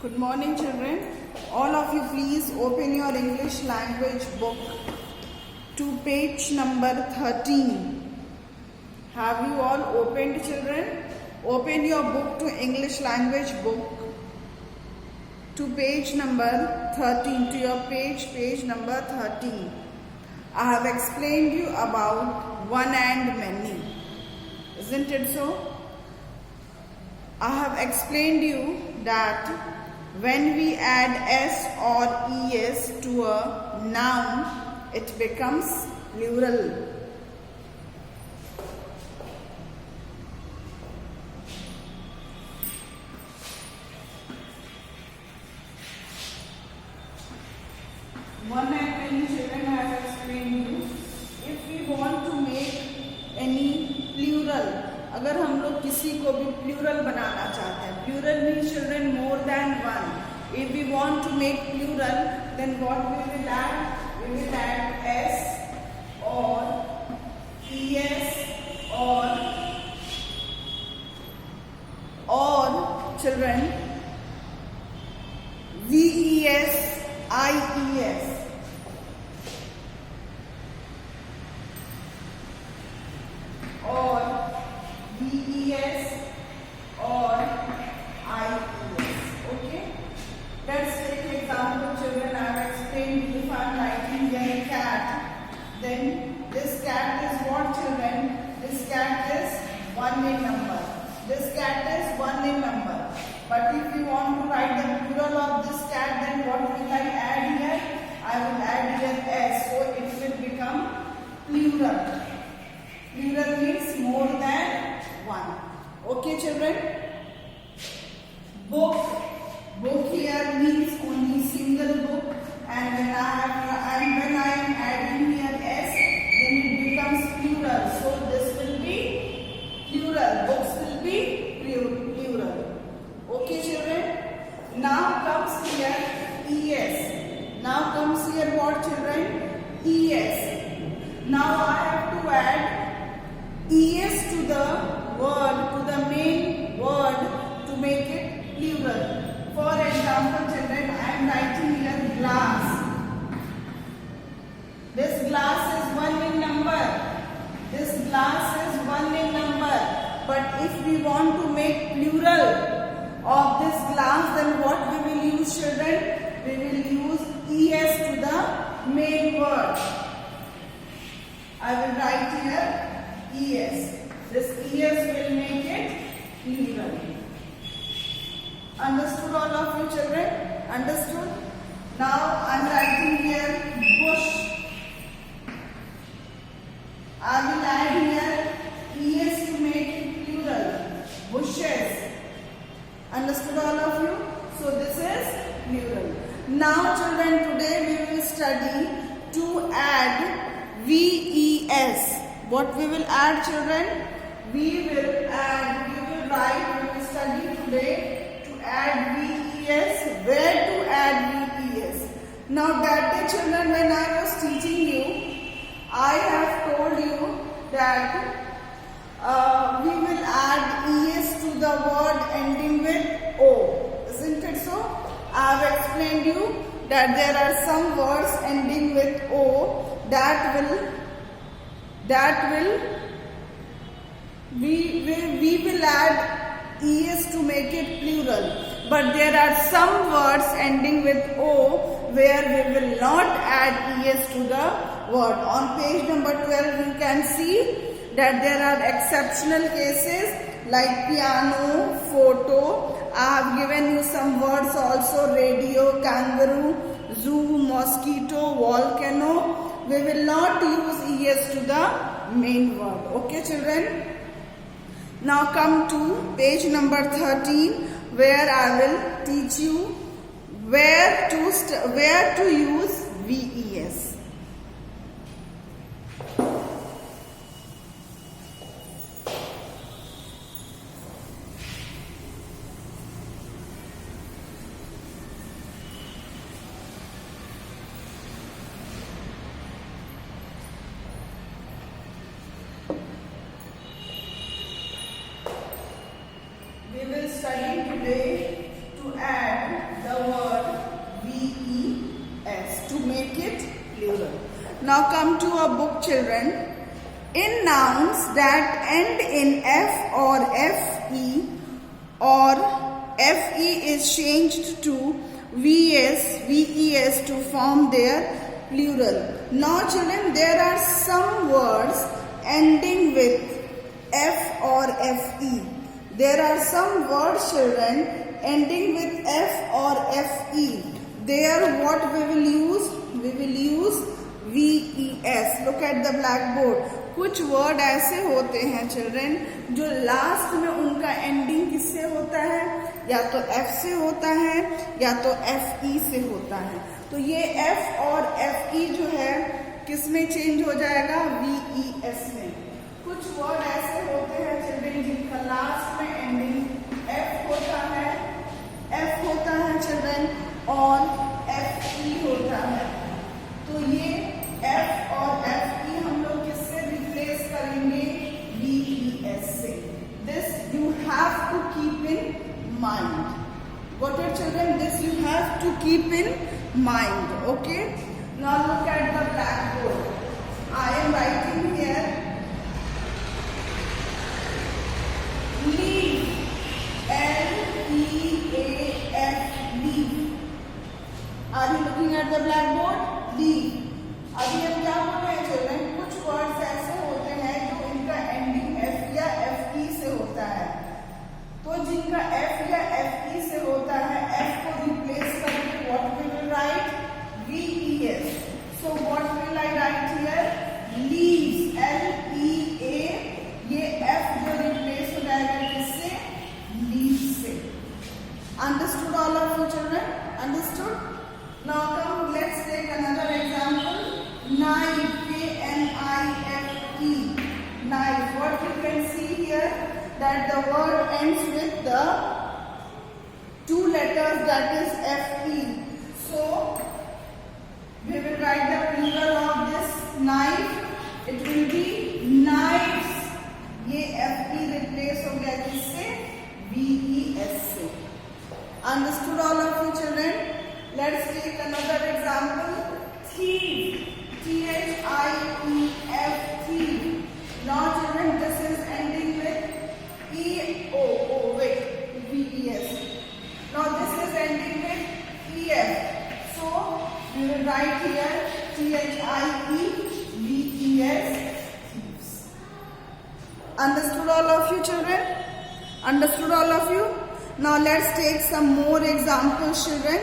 Good morning, children. All of you please open your English language book to page number 13. Have you all opened, children? Open your book to English language book to page number 13, to your page number 13. I have explained you about one and many. Isn't it so? I have explained you that when we add s or es to a noun, it becomes plural. One and many, children, I have explained you. If we want to make any plural, अगर हम लोग किसी को भी plural बनाना चाहते हैं, plural means children more than one. If we want to make plural, then what we will add? We will add s or es or children ves, ies. Or VES or IES. Okay? Let's take example, children. I have explained if I am writing a cat, then this cat is what, children? This cat is 1 in number. This cat is 1 in number. But if you want to write the plural of this cat, then what will I add here? I will add here S. So it will become plural. Plural means more than one. Okay, children? Book. Book here means only single book. And when I am adding here s, then it becomes plural. So this will be plural. Books will be plural. Okay, children? Now comes here es. Now comes here what, children? Es. Now I have to add es to the word, to the main word, to make it plural. For example, children, I am writing here glass. This glass is 1 in number. This glass is 1 in number. But if we want to make plural of this glass, then what we will use, children? We will use es to the main word. I will write here es. This es will make it plural. Understood, all of you, children? Understood? Now I am writing here bush. I will add here es to make it plural. Bushes. Understood, all of you? So this is plural. Now, children, today we will study to add ves. What we will add, children? We will study today to add ves. Where to add ves? Now that day, children, when I was teaching you, I have told you that we will add es to the word ending with o. Isn't it so? I have explained you that there are some words ending with o we will add es to make it plural. But there are some words ending with o where we will not add es to the word. On page number 12 you can see that there are exceptional cases like piano, photo. I have given you some words also: radio, kangaroo, zoo, mosquito, volcano. We will not use es to the main word. Okay, children? Now come to page number 13, where I will teach you where to use ves. We will study today to add S to make it plural. Now come to our book, children. In nouns that end in F or FE, or FE is changed to VES to form their plural. Now children, there are some words ending with F or FE. There are some words, children, ending with F or FE. There what we will use? We will use VES. Look at the blackboard. कुछ word ऐसे होते हैं children जो last में उनका ending किससे होता है? या तो F से होता है या तो FE से होता है. तो ये F और FE जो है किस में चेंज हो जाएगा? VES में. कुछ वर्ड ऐसे होते हैं चिल्ड्रन जिनका लास्ट में एंडिंग F होता है चिल्ड्रन और FE होता है. तो ये F और FE हम लोग किससे रिप्लेस करेंगे? VES से. This you have to keep in mind. Got it, children? This you have to keep in mind. Okay? Now look at the blackboard. I am writing here. Leaf. L-E-A-F. Leaf. Are you looking at the blackboard? Leaf. अभी हम क्या बोल रहे हैं children? कुछ words ऐसे होते हैं जो इनका एंडिंग F या FE से होता है. तो जिनका F या FE से होता है, F को रिप्लेस करके what we will write? VES. So what will I write here? Leaves. L-E-A. ये F जो रिप्लेस हो जाएगा किससे? Leaves से. Understood all of you children? Understood? Now come, let's take another example. Knife. K-N-I-F-E. Knife. What you can see here? That the word ends with the two letters, that is F-E. So we will write the plural of this knife. It will be knives. ये F-E replace हो गया किससे? V-E-S से. Understood all of you children? Let's take another example. Thief. T-H-I-E-F. Thief. Now children, this is ending with E-O. Wait, V-E-S. Now this is ending with E-F. So we will write here T-H-I-E V-E-S. Thieves. Understood all of you children? Understood all of you? Now let's take some more examples children.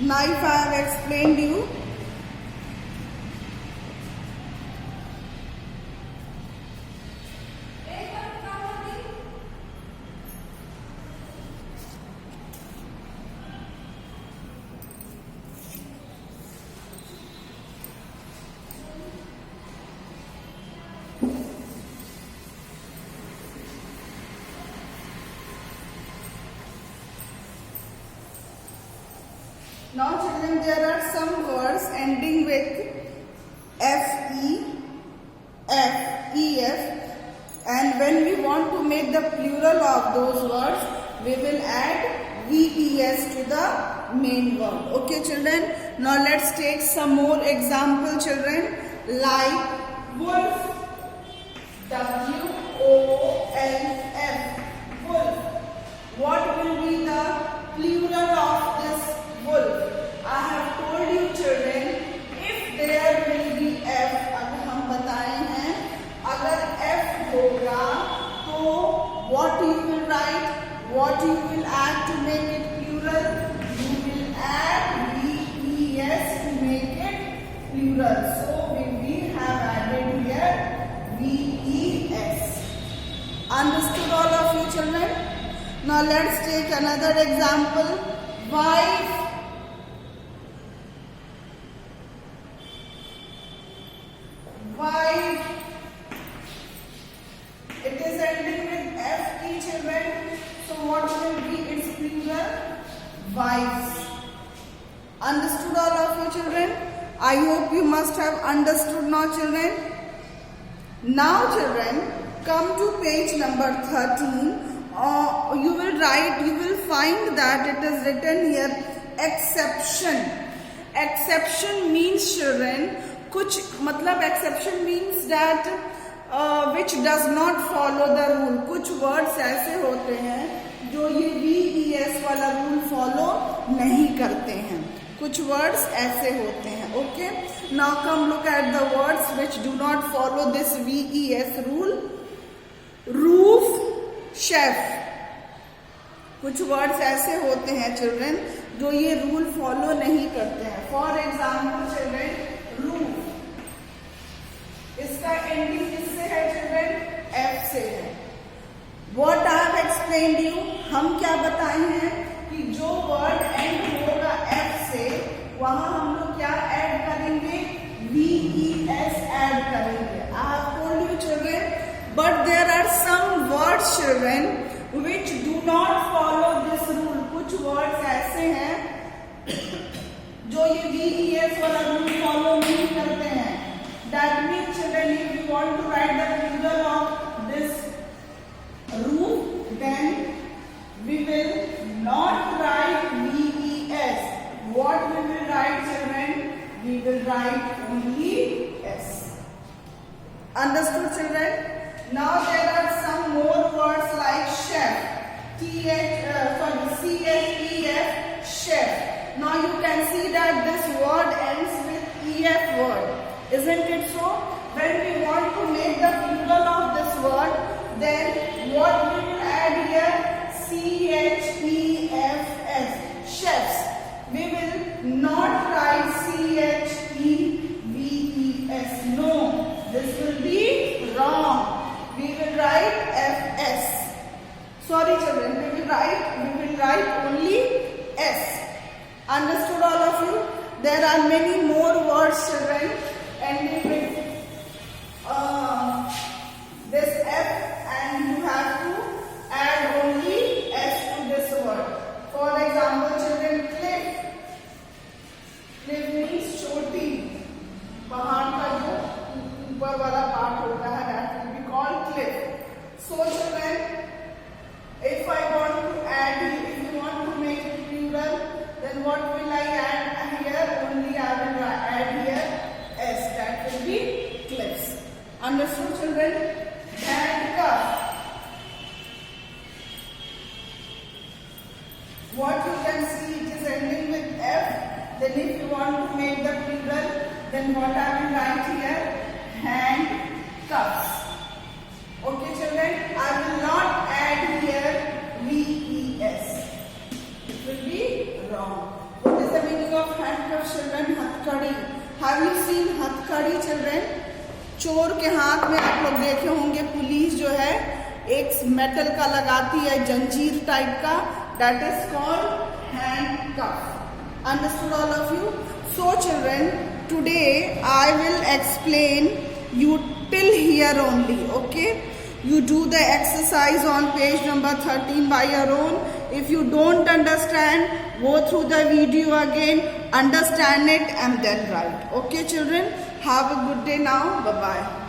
Knife I have explained you. Now children, there are some words ending with F-E, F-E-F, and when we want to make the plural of those words, we will add V-E-S to the main word. Okay children, now let's take some more example children, like wolf, W-O-L-F, wolf. What will be the plural of this wolf? I have told you children, if there will be F, अगर हम बताए हैं, अगर F होगा तो what you will write? What you will add to make it plural? You will add V-E-S to make it plural. So we have added here V-E-S. Understood all of you children? Now let's take another example. Wife. Wife. It is ending with F-E children. So what will be its plural? Wives. Understood all of you children? I hope you must have understood now children. Now children, come to page number 13. You will find that it is written here exception. Exception means children, कुछ मतलब exception means that which does not follow the rule. कुछ words ऐसे होते हैं जो ये VES वाला rule follow नहीं करते हैं. कुछ words ऐसे होते हैं. Okay. Now come look at the words which do not follow this VES rule. Roof, chef. कुछ वर्ड्स ऐसे होते हैं चिल्ड्रन जो ये रूल फॉलो नहीं करते हैं. फॉर एग्जाम्पल चिल्ड्रन, रूफ, इसका एंडिंग किससे है चिल्ड्रन? एफ से है. What I have explained you, हम क्या बताए हैं कि जो वर्ड एंड होगा एफ से वहां हम लोग क्या ऐड करेंगे? VES ऐड करेंगे. I have told you children, but there are some words children which do not follow this rule. कुछ words ऐसे हैं जो ये VES वाला rule follow नहीं करते हैं. That means children, if you want to write the plural of this roof, then we will not write VES. What we will write children? We will write only S. Understood children? Now there are some more words like chef, CHEF, chef. Now you can see that this word ends with EF word, isn't it so? When we want to make the plural of this word, then what we will add here? CHEFS, chefs. We will not write CHEVES. No, this will be wrong. We will write FS. Sorry children, we will write only S. Understood all of you? There are many more words children ending with this F, and you have to add only S to this word. For example children, cliff. Cliff means चोटी, पहाड़ का जो ऊपर वाला part होता है, that will be called cliff. So children, if I want to add, if you want to make it plural, then what will I add here? Only I will add here S. That will be cliffs. Understood children? Handcuff. What you can see, it is ending with F. Then if you want to make the plural, then what I will write here? Handcuffs. Okay children, I will not add here VES. It will be wrong. What is the meaning of handcuffs children? हथकड़ी. Have you seen हथकड़ी children? चोर के हाथ में आप लोग देखे होंगे पुलिस जो है एक मेटल का लगाती है, जंजीर टाइप का. That is called handcuff. Understood all of you? So children, today I will explain you till here only. Okay? You do the exercise on page number 13 by your own. If you don't understand, go through the video again, understand it and then write. Okay children? Have a good day now. Bye-bye.